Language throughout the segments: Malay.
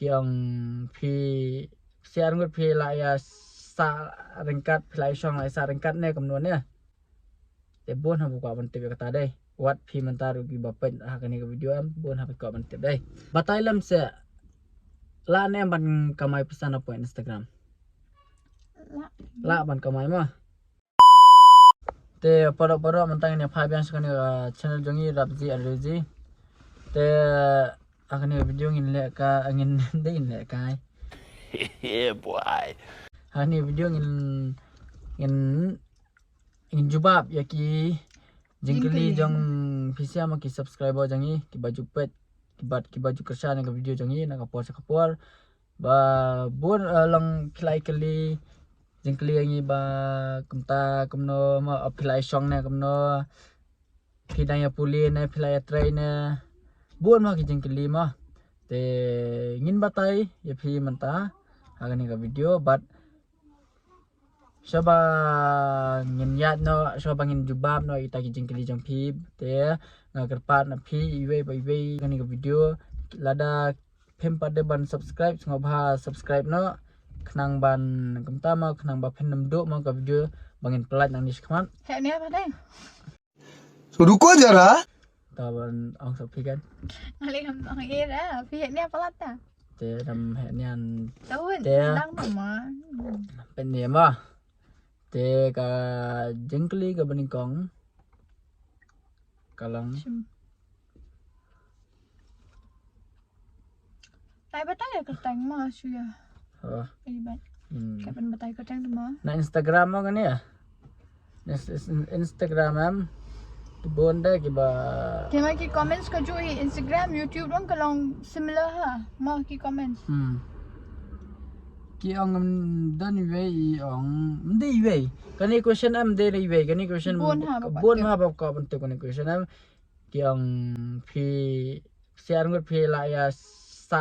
kiang phi share ngut phi la ya sa ringkat phi song la sa ringkat ne kamnuan ne te bon ha buka bantip kata dai wat phi mantaru ki bapen hakani ke video am bon ha buka bantip dai batai lam se la ne ban kamai pesan apa Instagram la ban kamai mah te pada mentang ne phai biang sakani channel jongi rabji alreji te akani video ngin le ka angin dai in le kai Yeah boy hani video ngin jubab yaki jingkeli jong pisia ma ki subscriber jangi ki baju pet ki baju kerja ne ka video jangi na kapor ba bon lang khilai kali jingkeli ngi ba kumta kumno ma apply song ne kumno pidaya puli ne apply try ne bon ma ki jingkeli ma te ngin batai ya phi manta agani ka video but Soba ngin yat no soba ngin jubab no ita ki jingkeli jong phi te ngakerpat na phi iwe ba iwe ngani ka video lada phem pada ban subscribe ngobha subscribe no khnang ban kamta ma khnang ba phenam do ma ka video bangin pelat nang ni khmat he ne ba dai रुको जरा taban ang sa phi kan ali ham ang era phi he ne pelat ta te dam he nian tawin dang ma pen ne ma te ka jingkeli ka banikong kalang tai batai ka tang ma suya oh ibat kapan batai ka tang ma na Instagram mo gani Instagram am bonda ki ba kema ki comments ka jo hi Instagram YouTube dong kalong similar ha ma ki comments ki ong dan we ong ndi we kani question am de we kani question bon ha ba ka ban te kani question am ki ong phi share ngut phi la ya sa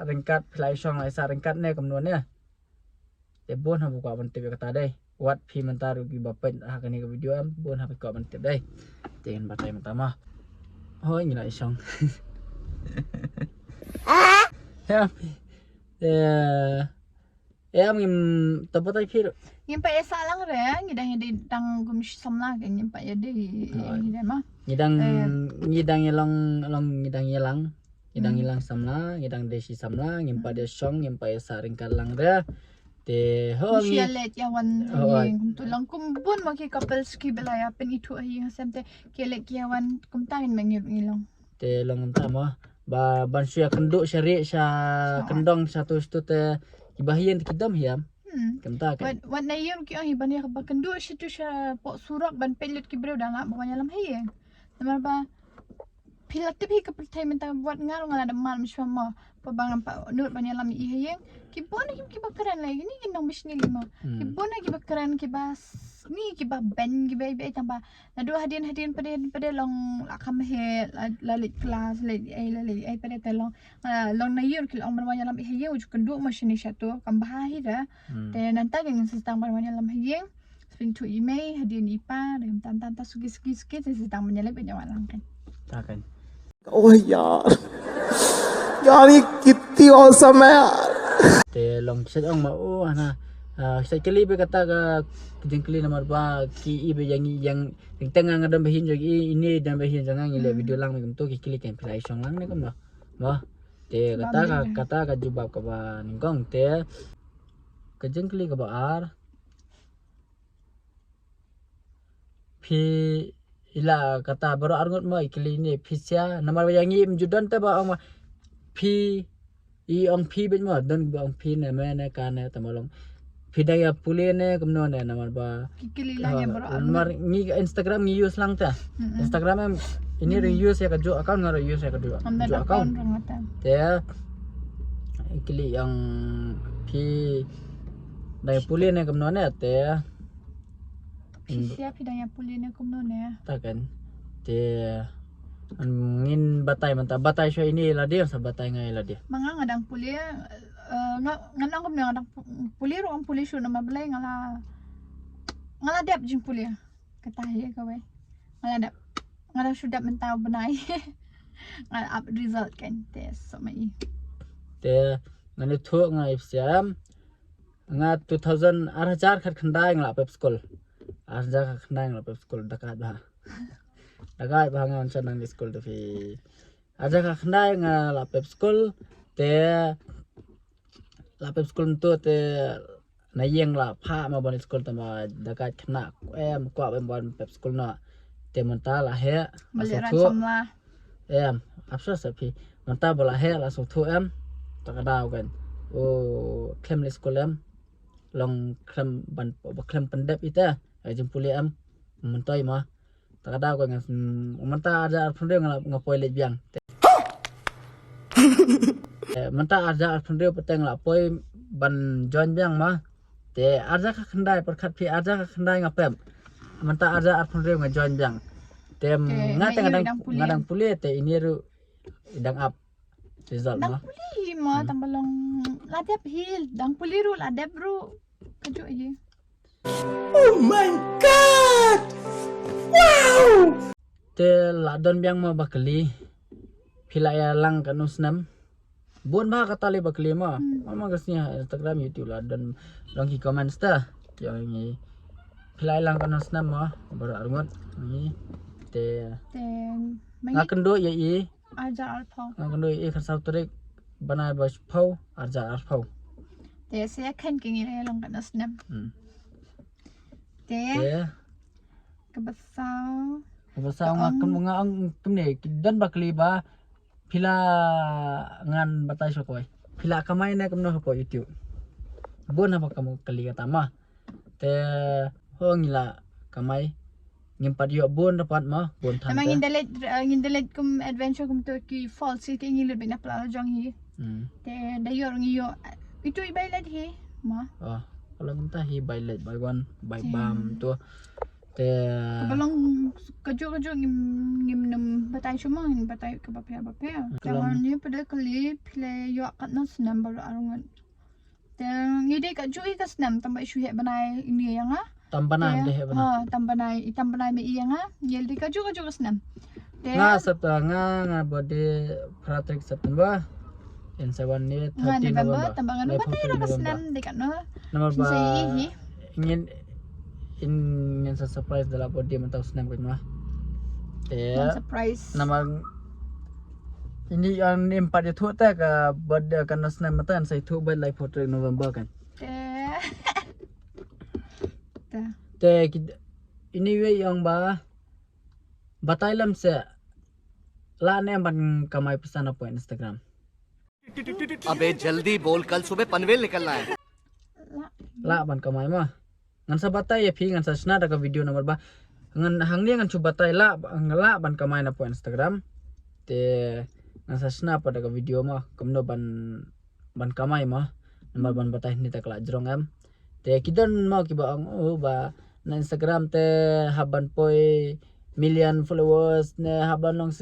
ringkat phi song la sa ringkat ne kamnuan ne te bon ha buka ban te kata dai wat phi mantaru ki bapen hakani ke video am bon ha buka ban te dai ten batai mantama hoi ngila isong ya em ngim tapatai phir ngim pa esa lang re ngidang dang gum samla ke ngim pa yade ngidang ma ngidang yelang samla ngidang desi samla ngim pa de song ngim pa esa ringkat lang re te ho ngi let ya wan kum tulang kum bon ma ki couples ki belaya pen itu hi hasamte kelek ya wan kum tain mengir ngilong te long ta ma ba ban sya kenduk syari sya kendong satu te ibahian kidam hiam kenta kan wat na yun ki hi ban ya ba kendu situ sya po surak ban pelut ki bro dah ngak bawanya lam hi namar ba pilat tepi ke pertai menta buat ngal ada mal misma pabangan pa nut ban lam i hi ki bon ki bakaran lagi ni gendong bisni lima ki bon ki bakaran ki bas ni ki ba ben ki be tambah na dua hadian pada long akam he lalit kelas lalit ai pada telong long na yur ki long ban lam i hi uju kendu masini satu kambah hi dah te nanta dengan sedang ban lam hi spring to email hadian ipa dan tanta sugi sedang menyelip nyawalang kan takkan ओह यार ये कितनी औसम है यार te long set ong ma o ana sekali be kata ka jengkeli nomor ba ki ibe yang tengah ngadam behin jogi ini dan behin jangan ngile video lang me to ki klik kan play song lang ne kom ba te kata ka jubab ka ba ningkong te ka jengkeli ka ba ar phi ila kata baru arngot ma ikli ni pisia nomor yang im judan te ba ong phi i ong phi ben ma don ba ong phi ne me ne ka ne tamalong phi daya puli ne kumno ne nomor ba kikili lang ya baru nomor ngi Instagram ngi use lang ta Instagram em ini ring use ya ka jo account ngaro use ya ka jo account te ikli yang phi daya puli ne kumno ne te siap hidayah puli ne kumno ne takkan te ngin batai manta batai syo ini la dia sa batai ngai la dia manga ngadang puli nganang kum ngadang puli ro ang puli syo na mablay ngala dap jing puli kata ye ka we ngala sudah mentau benai ngala up result kan test so mai te ngan itu ngai FCM nga 2000 arhajar khat khandai ngla pep school arhajar khat khandai ngla pep school dakat bah ngan san nang school tu fi arhajar khat khandai ngla pep school te la pep school tu te na yeng la pha ma bon school ta ma dakat khna em kwa em bon pep school na te monta la he Baliran tu samla. em apsa sa phi monta bola he la so thu em takadaw kan o klem le school em long klem ban klem pendep ita jempuli em mentai ma takadaw kan monta ada phunde ngapoi le biang menta arja phunde pateng la poi ban join biang ma te arja ka khandai perkhat phi arja ka khandai ngapem menta arja phunde nga join biang tem ngata ngadang puli te ini ru idang up result Dang ma puli mo tambalong ladep hil dang puli ru ladep ru kaju ye. Oh my god! Wow! te ladon biang ma bakali phila ya lang kanus nam bon ba katali bakali ma mama gasnya Instagram YouTube ladon long ki comments ta yang ni phila lang kanus nam ma bar arngot ni te Te ngakendo ye i aja alpau. ngakendo ye khasau trik banai bas phau arja arphau Te saya kan kingi le long kana snap. Te te kabasau. basa ngakam ngang kemne dan bakali ba phila ngan batai sokoi phila kamai na kamno ko YouTube bon apa kamu kali kata ma te hongila kamai ngimpat yo bon dapat ma bon tan Namang indalet kum adventure kum to ki falls ki ngilut bina pala jong hi. Te dayor ngiyo itu ibailat hi ma. oh kalau entah hi by late by one by bam tu te Balong kaju ngim nam batai cuma ngin batai ke bapia. Jangan ni pada kali pile yo kat nas nam baru arungan. Dan ngide kaju i kas nam tambah isu he banai ini yang ah. tampanan deh bana Tambanai me iya nga. Yel di kaju kas nam. nga September nga bode Fratrik September in 7 ni 13 November tambangan no batai ra kas nam dekat no. nomor ba Saya ingin ingin surprise dalam bode mentau senam kan mah ya surprise. nama ini yang empat itu tak ke bode kan senam matan saya tu buat live Fratrik November kan te ini we yang ba batailam se la ne ban kamai pesan apa Instagram अबे जल्दी बोल कल सुबह पनवेल निकलना है la ban kamai ma ngan sa batai ya phi ngan sa sna daga video nomor ba ngan hang ni ngan chu batai la ban kamai na po Instagram te ngan sa sna pa daga video ma kamno ban kamai ma nomor ban batai ni tak la jrong am te kidon mau ki ba ba na Instagram te haban poi million followers ne haban long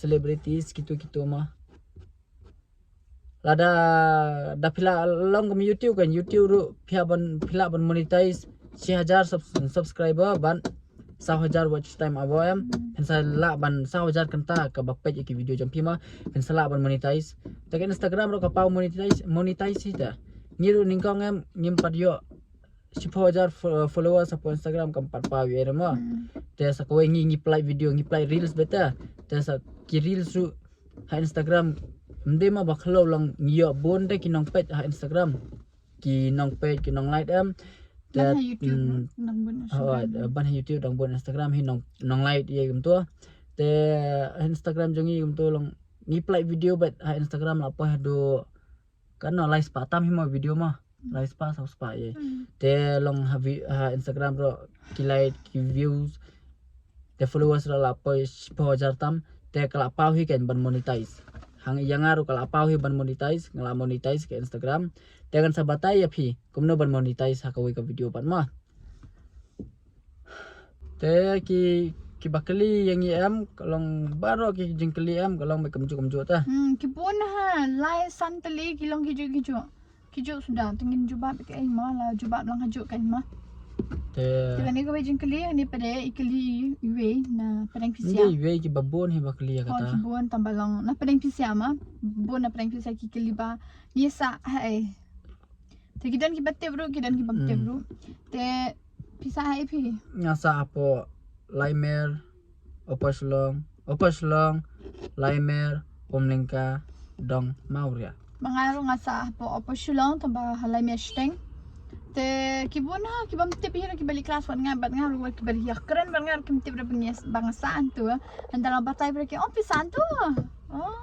celebrities gitu ma lada da pila long kum YouTube kan YouTube ru pila ban monetize 6000 subscriber ban 1000 watch time aboyam hensa la ban 1000 kanta ka bapej ki video jampi ma hensa la ban monetize ta Instagram ro ka pau monetize ita ngiru ningkong em ngimpat yo 10,000 followers apa Instagram ka 4 pau ye ma te sa ko ngi play video ngi play reels beta te sa ki reels ru ha Instagram mde ma bakhlo lang ngiyo bon de kinong page ha Instagram kinong page kinong like em Ban YouTube nang bun. ban YouTube dong bon Instagram hi nong like ye gum to te Instagram jongi gum to long ni play video bet ha Instagram la pa do kan no like patam hi ma video ma like pa sa spa ye te long ha Instagram ro ki like ki views te followers la pa 10,000 tam te kala pa hi kan ban monetize hang yangaru kala apa hi ban monetize ngala monetize ke Instagram dengan sabatai ya phi kumno ban monetize ha ka video pan ma te ki bakali yang em kalong baro ki jingkali em kalong me kamju ta Kibun ha lai santali kilong kiju sudah tingin jubab ke ai ma la jubab lang haju kan ma Te Kita ni kau jeng keli ni pada ikeli iwe na padang Hindi pisia. iwe ki babon hi bakli Oh kata. kibuan tambalong na padang pisia ma. Bon na padang pisia kikeli ba. Ni sa hai. Te kidan ki batte bro kidan ki batte bro. Te pisa hai pi. Ngasa apo Laimer Opaslong Laimer Pomlingka Dong Mauria. Mangaro nga sa po sulong tamba halay mesteng. Te kibun ha kibam te pihira kibali kelas wan nga bat nga ru kibali yakran ban nga kim te bra banyes bangsan tu. Andala batay bra ki pisan tu. Oh.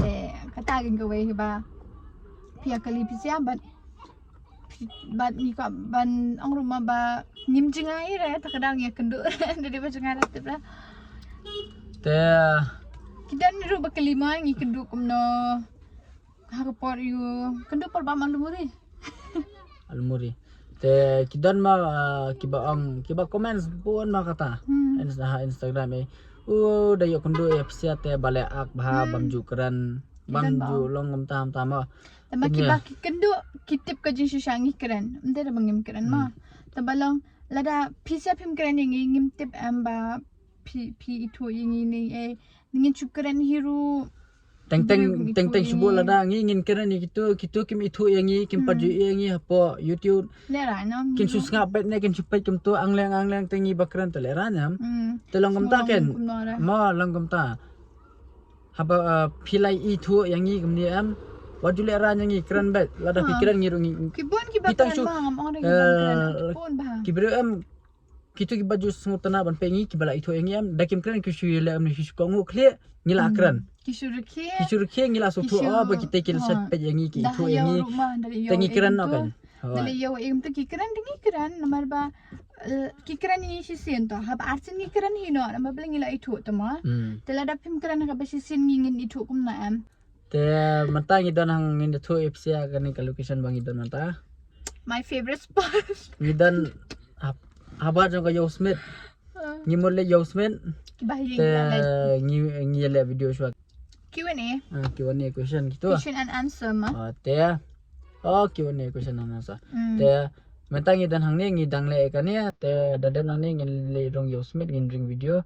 Te katagin ko we ba. Pia kali pisia bat ni ko ban ang rumah ba ngimjing ai re takadang ya kendu dari ba jangan te bra. Te Kidan ni ru ba kelima ngi kendu kumno. Hakapor yu kendu por ba malumuri. Almuri. Te kidan ma kiba comments pun ma kata. Instagram eh. Dayo kundo ya pisia te bale ak bah bamju keran bamju long tam tama. Tama kiba kendu kitip ka jin shangi keren. Ente da bangim keren ma. Tabalong lada pisia pim keren ngi ngim tip amba pi itu ngi ni ngin chukeren hiru Teng subuh lada ngin keren ni kitu kim itu yang kim paju yang hapo YouTube lera no. kin sus ngapet ne kin supet kim tu angleng tengi bakran teleran yam. Telong kamta ken. Ma lang kamta. Haba pilai itu yang ni kem ni am. Waju leran yang keren bet. Lada pikiran ngiru ngi. Kibon kiba Pitang keren su- ba ngam orang keren pun ba. Kibru am kitu ki baju sengutana ban pengi kibala itu yang am dakim keren ki su le am ni su kongu kle ngila keren. Kisuruki Kisur ke ngila su tu ba kita kil set pet yang ki itu yang rumah dari yo. tengi keren no kan. Dari yo em tu kikiran dingi keren namar ba kikiran ni sisin to hab arsin ni keren hino namar bling ila itu to ma. Tela dapim keren ka sisin ngin itu kum na am. Te mata ngidon hang ngi tu epsia kan ni location bang ngidon mata. My favorite spot. Ngidon haba jong ka Yosmith. Ngimol le Yosmith Kibahin te like ngi le video shot. Q&A, Q&A question gitu. question and answer ma. Te Q&A question nasa. Hmm. Te mentang ngidon hang ni ngidang le kan ya te dadan hang ni ngi le rong Yosmith ngin ring video.